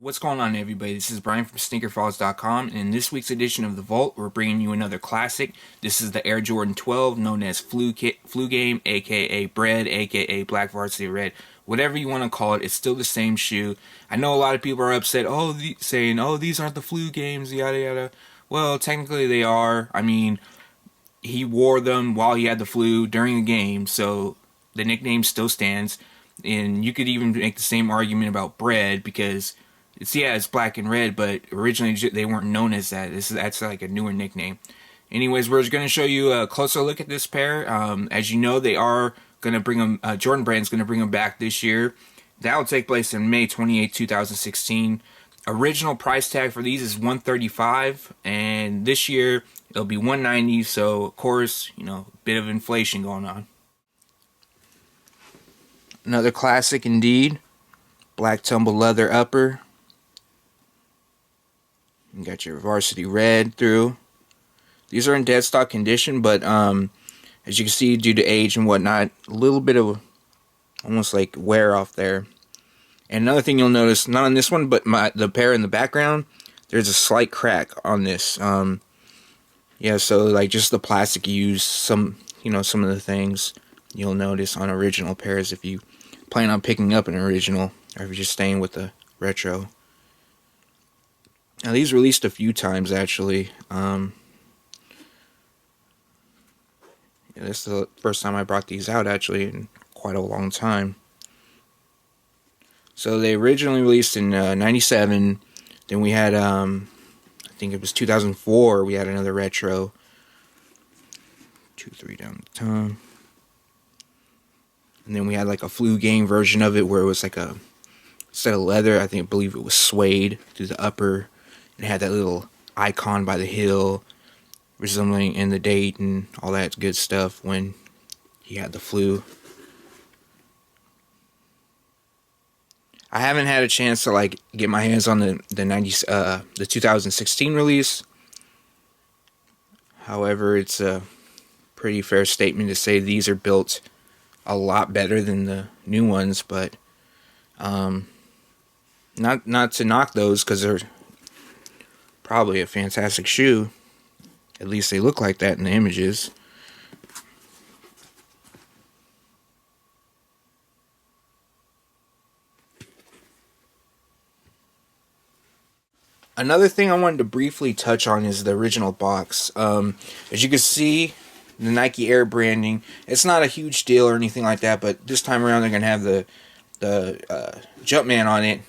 What's going on, everybody? This is Brian from SneakerFiles.com, and in this week's edition of The Vault, we're bringing you another classic. This is the Air Jordan 12, known as Flu Game, aka Bred, aka Black Varsity Red. Whatever you want to call it, it's still the same shoe. I know a lot of people are upset, saying, these aren't the Flu Games, yada yada. Well, technically they are. I mean, he wore them while he had the flu during the game, so the nickname still stands. And you could even make the same argument about Bred, because it's black and red, but originally they weren't known as that. That's like a newer nickname. Anyways, we're going to show you a closer look at this pair. As you know, they are going to bring them. Jordan Brand's going to bring them back this year. That will take place in May 28, 2016. Original price tag for these is $135, and this year it'll be $190. So of course, a bit of inflation going on. Another classic indeed. Black tumble leather upper. You got your varsity red through. These are in dead stock condition, but as you can see, due to age and whatnot, a little bit of almost like wear off there. And another thing you'll notice, not on this one, but the pair in the background, there's a slight crack on this. So like just the plastic used, some of the things you'll notice on original pairs if you plan on picking up an original, or if you're just staying with the retro. Now these released a few times actually. This is the first time I brought these out actually in quite a long time. So they originally released in 97. Then we had I think it was 2004. We had another retro. 2-3 down the tongue. And then we had like a Flu Game version of it where it was like a, instead of leather, I believe it was suede through the upper. And it had that little icon by the heel, resembling in the date and all that good stuff when he had the flu. I haven't had a chance to like get my hands on the 2016 release. However, it's a pretty fair statement to say these are built a lot better than the new ones, but not to knock those, because they're probably a fantastic shoe. At least they look like that in the images. Another thing I wanted to briefly touch on is the original box. As you can see, the Nike Air branding, it's not a huge deal or anything like that, but this time around they're going to have the Jumpman on it.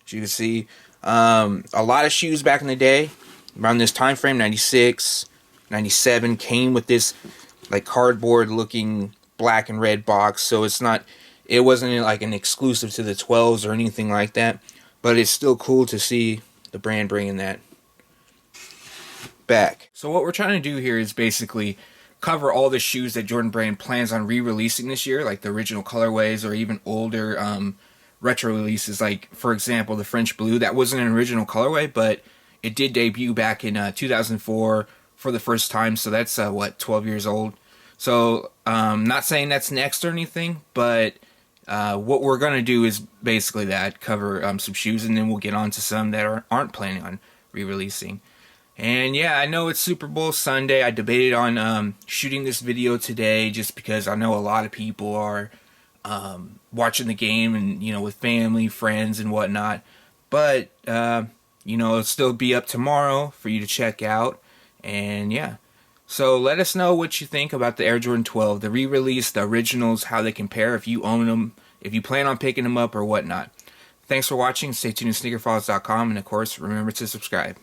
As you can see, a lot of shoes back in the day, around this time frame, 96, 97, came with this like cardboard looking black and red box. So it wasn't like an exclusive to the 12s or anything like that, but it's still cool to see the brand bringing that back. So what we're trying to do here is basically cover all the shoes that Jordan Brand plans on re-releasing this year, like the original colorways or even older retro releases. Like, for example, the French Blue, that wasn't an original colorway, but it did debut back in 2004 for the first time, so that's 12 years old. So not saying that's next or anything, but what we're going to do is basically that, cover some shoes, and then we'll get on to some that aren't planning on re-releasing. And yeah, I know it's Super Bowl Sunday. I debated on shooting this video today just because I know a lot of people are watching the game and, with family, friends, and whatnot. But, it'll still be up tomorrow for you to check out. And yeah. So let us know what you think about the Air Jordan 12, the re-release, the originals, how they compare, if you own them, if you plan on picking them up or whatnot. Thanks for watching. Stay tuned to SneakerFiles.com, and of course, remember to subscribe.